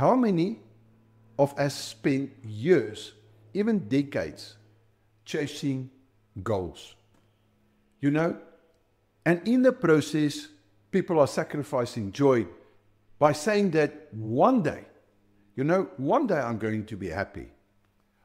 How many of us spend years, even decades, chasing goals? You know, and in the process, people are sacrificing joy by saying that one day, one day I'm going to be happy.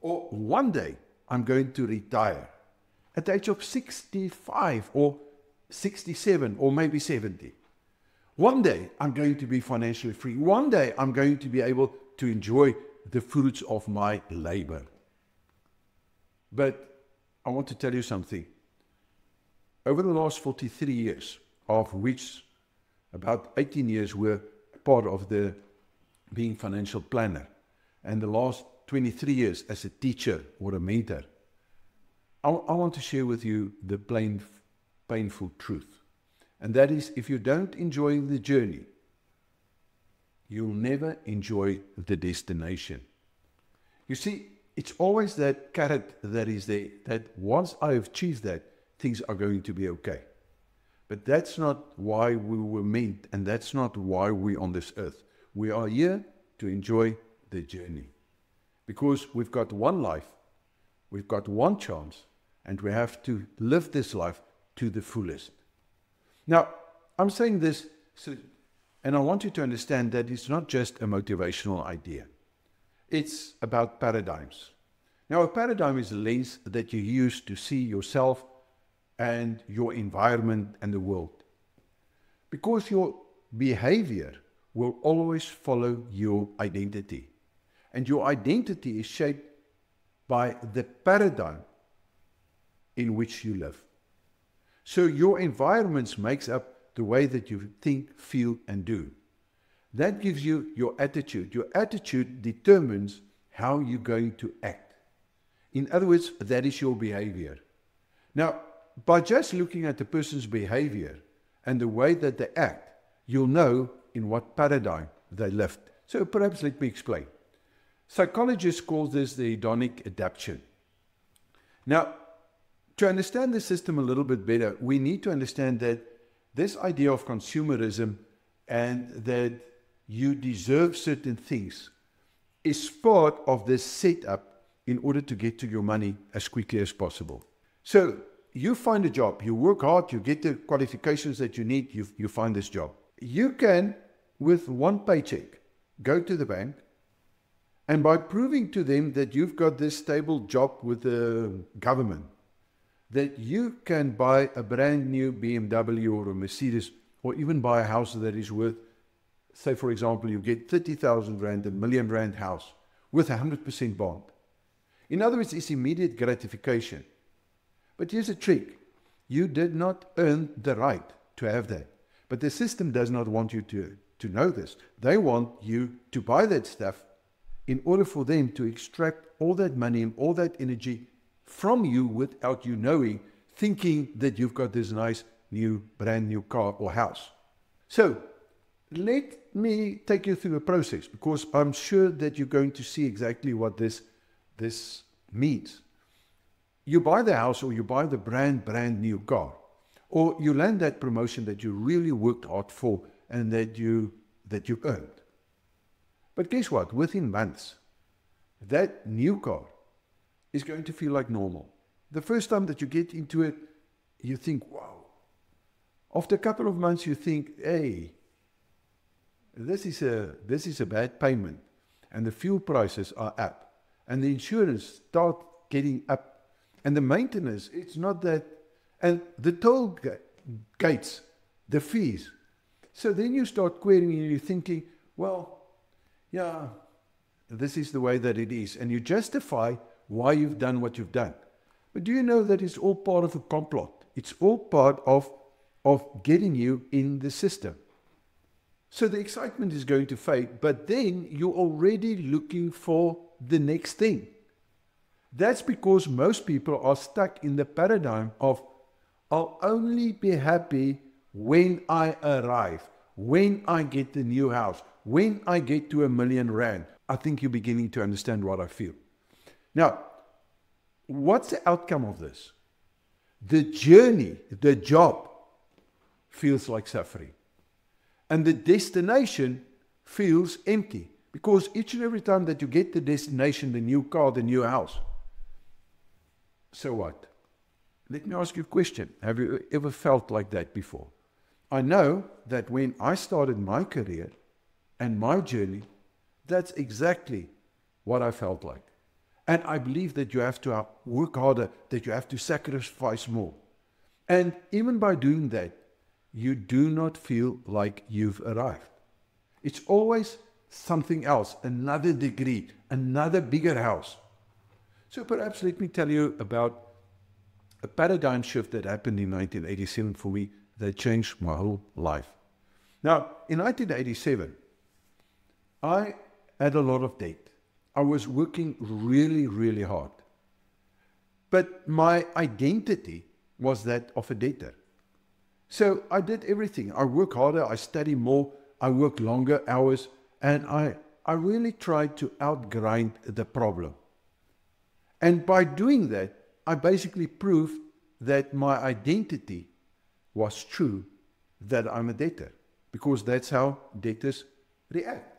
Or one day I'm going to retire at the age of 65 or 67 or maybe 70. One day I'm going to be financially free. One day I'm going to be able to enjoy the fruits of my labor. But I want to tell you something. Over the last 43 years, of which about 18 years were part of the being financial planner, and the last 23 years as a teacher or a mentor, I want to share with you the painful truth. And that is, if you don't enjoy the journey, you'll never enjoy the destination. You see, it's always that carrot that is there, that once I've achieved that, things are going to be okay. But that's not why we were meant, and that's not why we're on this earth. We are here to enjoy the journey. Because we've got one life, we've got one chance, and we have to live this life to the fullest. Now, I'm saying this, and I want you to understand that it's not just a motivational idea. It's about paradigms. Now, a paradigm is a lens that you use to see yourself and your environment and the world. Because your behavior will always follow your identity. And your identity is shaped by the paradigm in which you live. So your environment makes up the way that you think, feel, and do. That gives you your attitude. Your attitude determines how you're going to act. In other words, that is your behavior. Now, by just looking at the person's behavior and the way that they act, you'll know in what paradigm they lived. So perhaps let me explain. Psychologists call this the hedonic adaptation. Now, to understand the system a little bit better, we need to understand that this idea of consumerism and that you deserve certain things is part of this setup in order to get to your money as quickly as possible. So you find a job, you work hard, you get the qualifications that you need, you find this job. You can, with one paycheck, go to the bank, and by proving to them that you've got this stable job with the government, that you can buy a brand new BMW or a Mercedes, or even buy a house that is worth, say for example, you get 30,000 Rand, a million Rand house with 100% bond. In other words, it's immediate gratification. But here's a trick. You did not earn the right to have that. But the system does not want you to know this. They want you to buy that stuff in order for them to extract all that money and all that energy from you without you knowing, thinking that you've got this nice new, brand new car or house. So let me take you through a process, because I'm sure that you're going to see exactly what this means. You buy the house, or you buy the brand new car, or you land that promotion that you really worked hard for and that you earned. But guess what? Within months, that new car is going to feel like normal. The first time that you get into it, you think, wow. After a couple of months, you think, hey, this is a bad payment, and the fuel prices are up, and the insurance start getting up, and the maintenance, it's not that, and the toll gates, the fees. So then you start querying and you're thinking, well, yeah, this is the way that it is. And you justify why you've done what you've done. But do you know that it's all part of a complot? It's all part of getting you in the system. So the excitement is going to fade, but then you're already looking for the next thing. That's because most people are stuck in the paradigm of, I'll only be happy when I arrive, when I get the new house, when I get to 1 million Rand. I think you're beginning to understand what I feel. Now, what's the outcome of this? The journey, the job, feels like suffering. And the destination feels empty. Because each and every time that you get the destination, the new car, the new house, so what? Let me ask you a question. Have you ever felt like that before? I know that when I started my career and my journey, that's exactly what I felt like. And I believe that you have to work harder, that you have to sacrifice more. And even by doing that, you do not feel like you've arrived. It's always something else, another degree, another bigger house. So perhaps let me tell you about a paradigm shift that happened in 1987 for me that changed my whole life. Now, in 1987, I had a lot of debt. I was working really, really hard. But my identity was that of a debtor. So I did everything. I work harder, I study more, I work longer hours, and I really tried to outgrind the problem. And by doing that, I basically proved that my identity was true, that I'm a debtor, because that's how debtors react.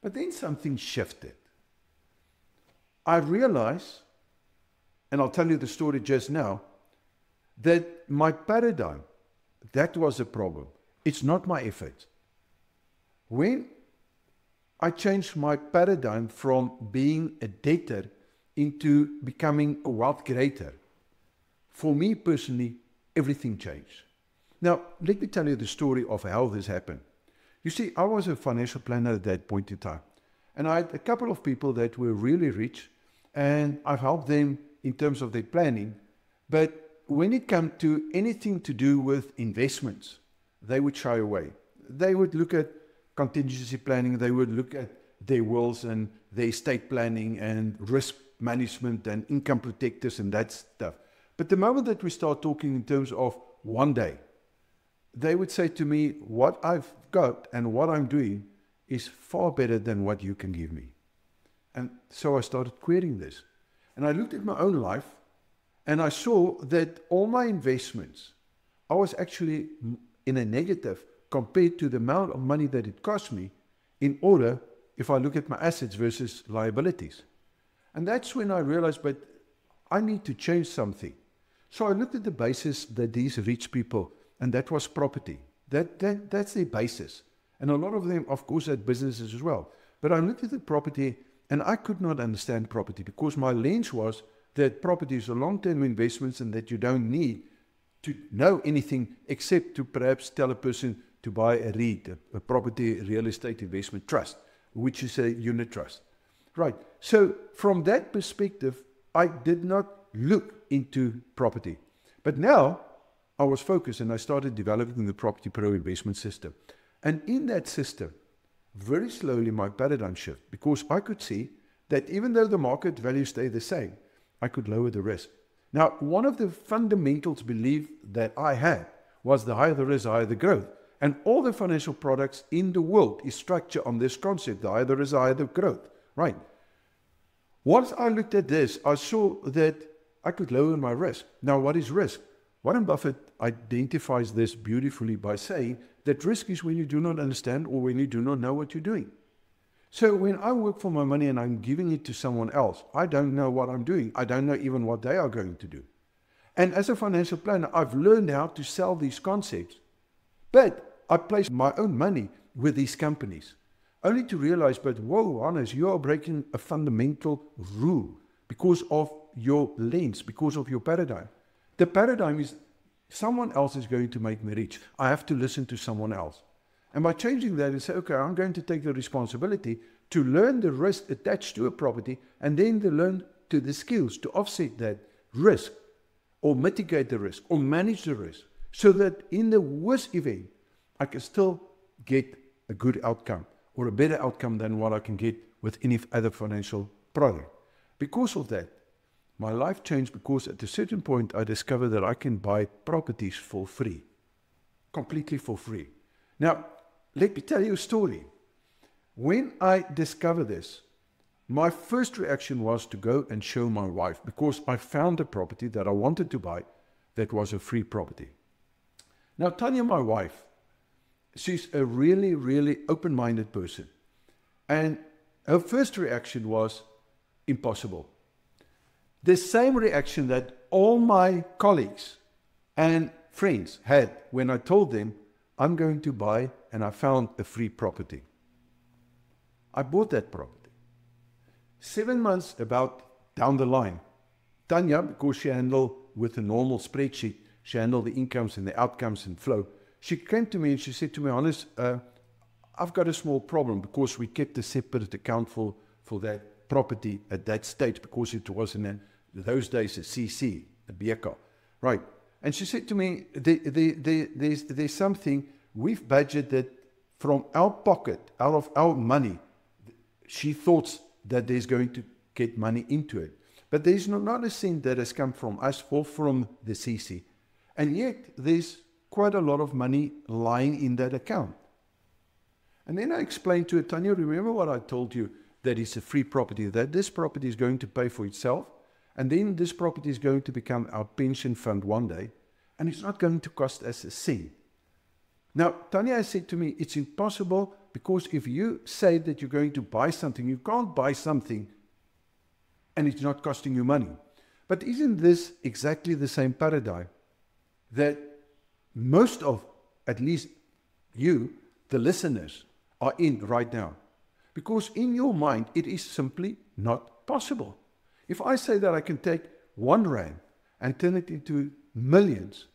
But then something shifted. I realized, and I'll tell you the story just now, that my paradigm, that was a problem. It's not my effort. When I changed my paradigm from being a debtor into becoming a wealth creator, for me personally, everything changed. Now, let me tell you the story of how this happened. You see, I was a financial planner at that point in time, and I had a couple of people that were really rich, and I've helped them in terms of their planning, but when it came to anything to do with investments, they would shy away. They would look at contingency planning, they would look at their wills and their estate planning and risk management and income protectors and that stuff. But the moment that we start talking in terms of one day, they would say to me, what I've got and what I'm doing is far better than what you can give me. And so I started querying this. And I looked at my own life and I saw that all my investments, I was actually in a negative compared to the amount of money that it cost me in order, if I look at my assets versus liabilities. And that's when I realized, but I need to change something. So I looked at the basis that these rich people, and that was property. That's their basis. And a lot of them, of course, had businesses as well. But I looked at the property and I could not understand property because my lens was that property is a long-term investments and that you don't need to know anything except to perhaps tell a person to buy a REIT, a property real estate investment trust, which is a unit trust. Right. So from that perspective, I did not look into property. But now I was focused and I started developing the Property Pro investment system. And in that system, very slowly my paradigm shift, because I could see that even though the market values stay the same, I could lower the risk. Now, one of the fundamentals belief that I had was the higher the risk, the higher the growth. And all the financial products in the world is structured on this concept, the higher the risk, the higher the growth, right? Once I looked at this, I saw that I could lower my risk. Now, what is risk? Warren Buffett identifies this beautifully by saying that risk is when you do not understand or when you do not know what you're doing. So when I work for my money and I'm giving it to someone else, I don't know what I'm doing. I don't know even what they are going to do. And as a financial planner, I've learned how to sell these concepts. But I place my own money with these companies, only to realize, but whoa, Hannes, you are breaking a fundamental rule because of your lens, because of your paradigm. The paradigm is someone else is going to make me rich. I have to listen to someone else. And by changing that and say, okay, I'm going to take the responsibility to learn the risk attached to a property and then to learn to the skills to offset that risk or mitigate the risk or manage the risk so that in the worst event, I can still get a good outcome or a better outcome than what I can get with any other financial product. Because of that, my life changed because at a certain point I discovered that I can buy properties for free, completely for free. Now, let me tell you a story. When I discovered this, my first reaction was to go and show my wife because I found a property that I wanted to buy that was a free property. Now, Tanya, my wife, she's a really, really open-minded person. And her first reaction was impossible. The same reaction that all my colleagues and friends had when I told them, I'm going to buy, and I found a free property. I bought that property. 7 months about down the line, Tanya, because she handled with a normal spreadsheet, she handled the incomes and the outcomes and flow. She came to me and she said to me, Hannes, I've got a small problem because we kept a separate account for that property at that stage because it was in those days a CC, a BK. Right. And she said to me, there's something we've budgeted from our pocket, out of our money. She thought that there's going to get money into it. But there's not a cent that has come from us or from the CC. And yet there's quite a lot of money lying in that account. And then I explained to her, Tanya, remember what I told you, that it's a free property, that this property is going to pay for itself. And then this property is going to become our pension fund one day. And it's not going to cost us a cent. Now, Tanya said to me, it's impossible because if you say that you're going to buy something, you can't buy something and it's not costing you money. But isn't this exactly the same paradigm that most of, at least you, the listeners, are in right now? Because in your mind, it is simply not possible. If I say that I can take R1 and turn it into millions,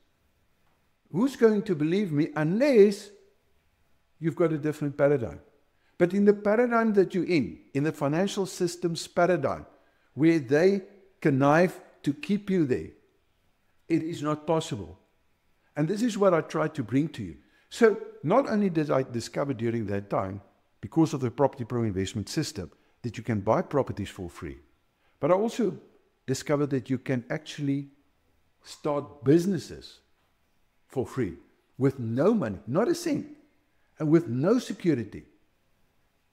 who's going to believe me unless you've got a different paradigm? But in the paradigm that you're in the financial systems paradigm, where they connive to keep you there, it is not possible. And this is what I try to bring to you. So not only did I discover during that time, because of the Property Pro investment system, that you can buy properties for free, but I also discovered that you can actually start businesses for free with no money, not a cent, and with no security.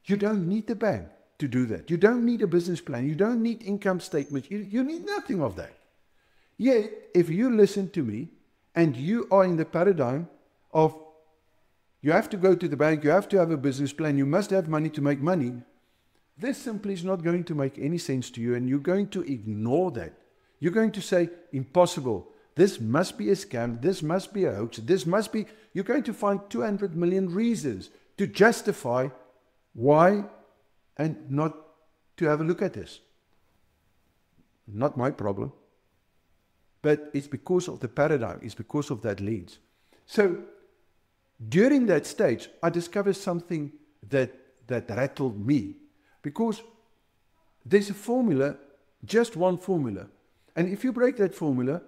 You don't need the bank to do that. You don't need a business plan. You don't need income statements. You need nothing of that. Yet, if you listen to me and you are in the paradigm of you have to go to the bank, you have to have a business plan, you must have money to make money, this simply is not going to make any sense to you, and you're going to ignore that. You're going to say, impossible. This must be a scam. This must be a hoax. This must be... You're going to find 200 million reasons to justify why and not to have a look at this. Not my problem. But it's because of the paradigm. It's because of that lens. So during that stage, I discovered something that rattled me. Because there's a formula, just one formula. And if you break that formula,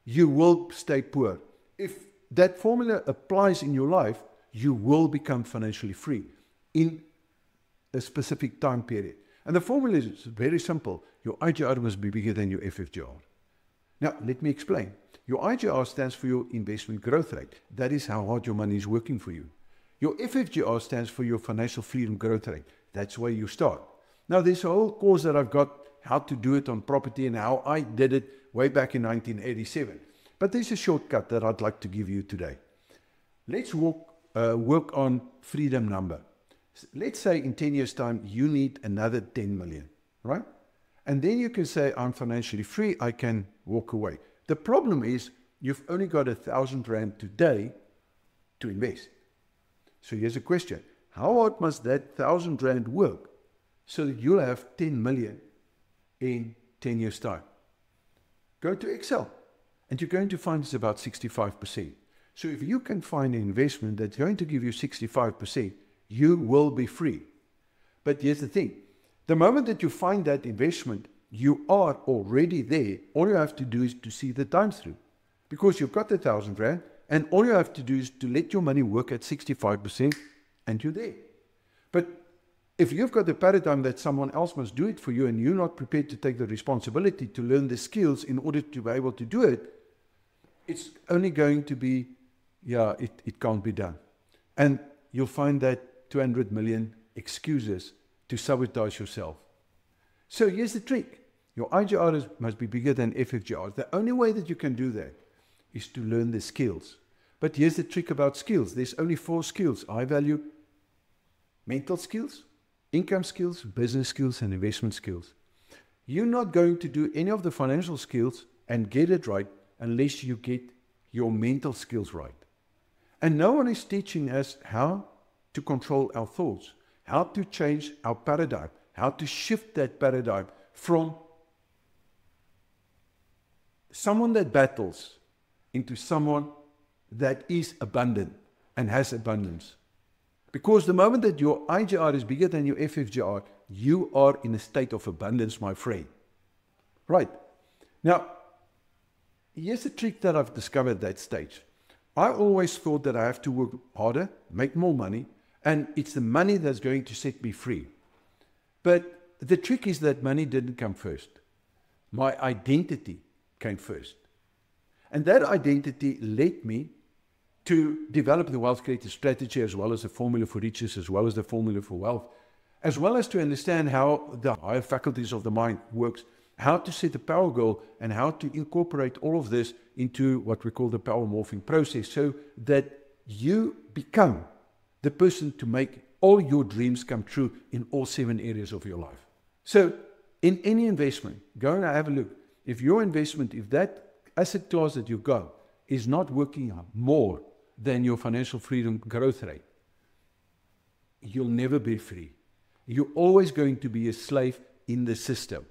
you will stay poor. If that formula applies in your life, you will become financially free in a specific time period. And the formula is very simple. Your IGR must be bigger than your FFGR. Now, let me explain. Your IGR stands for your investment growth rate. That is how hard your money is working for you. Your FFGR stands for your financial freedom growth rate. That's where you start. Now, there's a whole course that I've got, how to do it on property and how I did it way back in 1987. But there's a shortcut that I'd like to give you today. Let's work on freedom number. Let's say in 10 years' time, you need another 10 million, right? And then you can say, I'm financially free, I can walk away. The problem is, you've only got 1,000 Rand today to invest. So here's a question. How hard must that 1,000 Rand work so that you'll have 10 million in 10 years' time? Go to Excel, and you're going to find it's about 65%. So if you can find an investment that's going to give you 65%, you will be free. But here's the thing. The moment that you find that investment, you are already there. All you have to do is to see the time through. Because you've got the 1,000 Rand, and all you have to do is to let your money work at 65%, and you're there. But if you've got the paradigm that someone else must do it for you, and you're not prepared to take the responsibility to learn the skills in order to be able to do it, it's only going to be, it can't be done. And you'll find that 200 million excuses to sabotage yourself. So here's the trick. Your IGR must be bigger than FFGR. The only way that you can do that is to learn the skills. But here's the trick about skills. There's only 4 skills. I value mental skills, income skills, business skills, and investment skills. You're not going to do any of the financial skills and get it right unless you get your mental skills right. And no one is teaching us how to control our thoughts, how to change our paradigm, how to shift that paradigm from someone that battles into someone that is abundant and has abundance. Because the moment that your IGR is bigger than your FFGR, you are in a state of abundance, my friend. Right. Now, here's a trick that I've discovered at that stage. I always thought that I have to work harder, make more money, and it's the money that's going to set me free. But the trick is that money didn't come first. My identity came first. And that identity led me to develop the wealth creator strategy, as well as the formula for riches, as well as the formula for wealth, as well as to understand how the higher faculties of the mind works, how to set a power goal, and how to incorporate all of this into what we call the power morphing process, so that you become the person to make all your dreams come true in all 7 areas of your life. So in any investment, go and have a look. If your investment, if that asset class that you got is not working more than your financial freedom growth rate, you'll never be free. You're always going to be a slave in the system.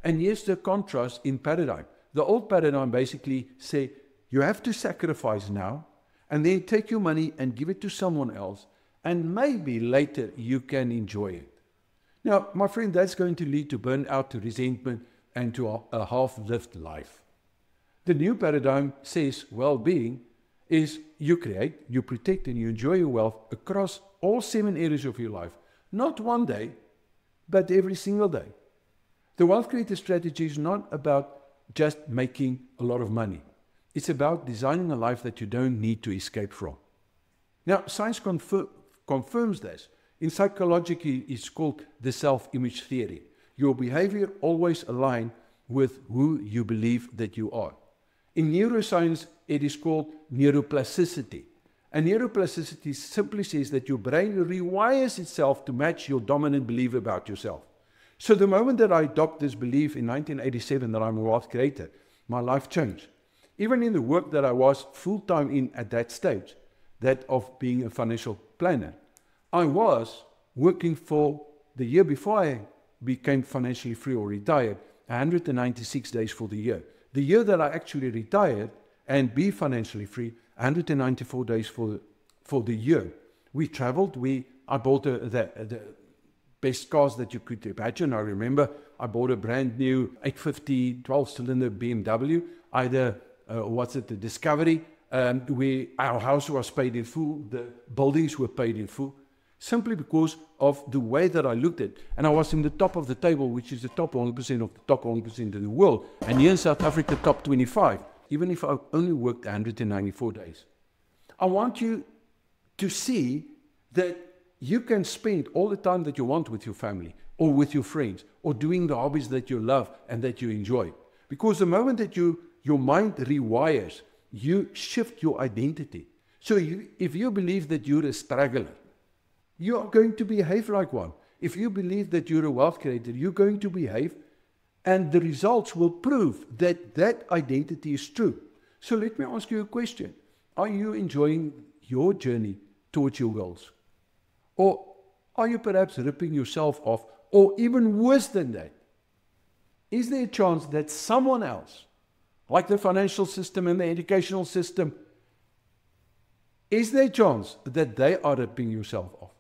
And here's the contrast in paradigm. The old paradigm basically say you have to sacrifice now and then take your money and give it to someone else, and maybe later you can enjoy it. Now, my friend, that's going to lead to burnout, to resentment, and to a half-lived life. The new paradigm says well-being is you create, you protect, and you enjoy your wealth across all 7 areas of your life. Not one day, but every single day. The wealth creator strategy is not about just making a lot of money. It's about designing a life that you don't need to escape from. Now, science confirms this. In psychology, it's called the self-image theory. Your behavior always aligns with who you believe that you are. In neuroscience, it is called neuroplasticity. And neuroplasticity simply says that your brain rewires itself to match your dominant belief about yourself. So the moment that I adopt this belief in 1987 that I'm a wealth creator, my life changed. Even in the work that I was full-time in at that stage, that of being a financial planner, I was working for the year before I became financially free or retired, 196 days for the year. The year that I actually retired and be financially free, 194 days for the year. We traveled. I bought the best cars that you could imagine. I remember I bought a brand new 850 12-cylinder BMW, either the Discovery. Our house was paid in full. The buildings were paid in full, simply because of the way that I looked at it. And I was in the top of the table, which is the top 1% of the top 1% in the world. And here in South Africa, top 25, even if I only worked 194 days. I want you to see that you can spend all the time that you want with your family or with your friends or doing the hobbies that you love and that you enjoy. Because the moment that your mind rewires, you shift your identity. So if you believe that you're a struggler, you are going to behave like one. If you believe that you're a wealth creator, you're going to behave, and the results will prove that that identity is true. So let me ask you a question. Are you enjoying your journey towards your goals? Or are you perhaps ripping yourself off? Or even worse than that, is there a chance that someone else, like the financial system and the educational system, is there a chance that they are ripping yourself off?